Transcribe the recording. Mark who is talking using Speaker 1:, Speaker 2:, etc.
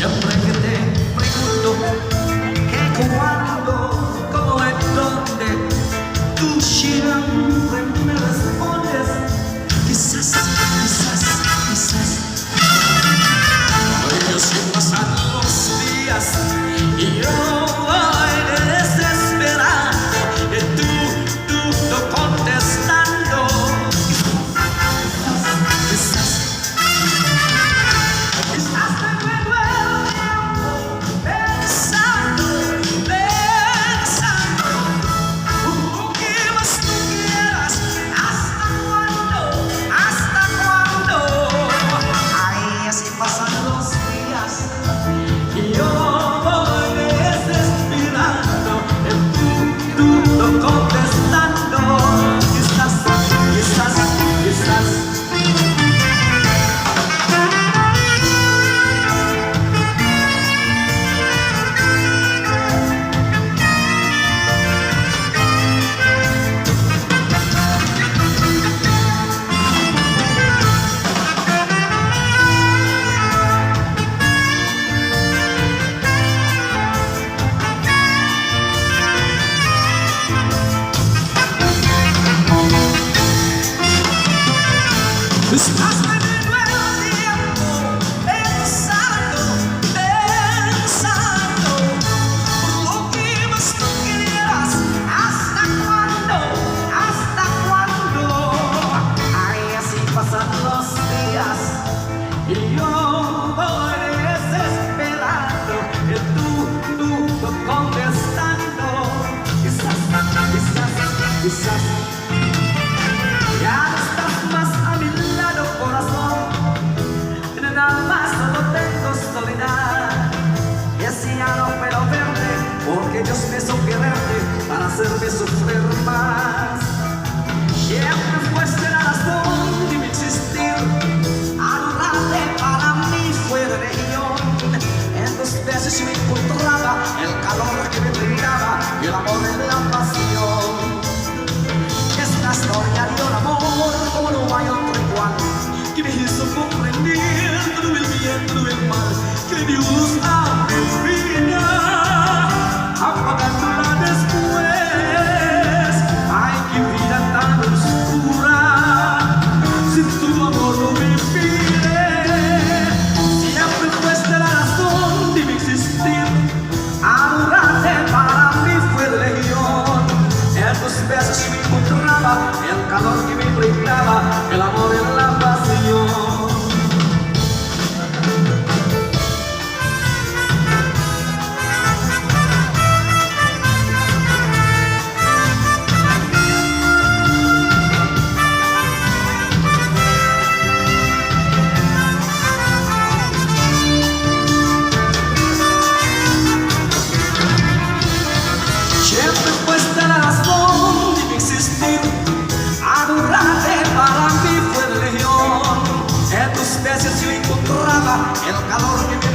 Speaker 1: Siempre que te pregunto qué, cuándo, cómo, en dónde, tú siempre me respondes quizás, quizás, quizás. Hoy así pasan los días y yo voy desesperado y tú no contestando. Quizás, quizás te nuevo el tiempo pensando, pensando lo que más tú quieras. ¿Hasta cuándo? Ay, así pasan los días y yo voy desesperando y tú no contestando. Quizás, quizás, quizás. Estás perdiendo el tiempo pensando, pensando lo que más tú quieras. ¿Hasta cuándo? ¿Hasta cuándo? Ay, así pasan los días y yo voy desesperando y tú no contestando. Quizás, quizás, quizás. Ya no estás más a mi lado, corazón. Nada más solo tengo soledad. Y así ya no puedo verte, porque Dios me hizo quererte para hacerme sufrir más. Siempre fuiste la razón de mi existir. Adorarte para mí fue religión. En tus besos yo encontraba el calor que me brindaba y el amor en la pasión. Es la historia de un amor como no hay otro igual, que me hizo comprender todo el bien, todo el mal, que le dio luz a mi vida, apagándola después. Ay, qué vida tan oscura, sin tu amor no viviré. Siempre fuiste la razón de mi existir, adorarte para mí fue religión. En tus besos yo encontraba el calor que me brindaba, el amor en la pasión. Siempre fuiste la razón de mi existir, adorarte para mí fue religión. En tus besos yo encontraba el calor que me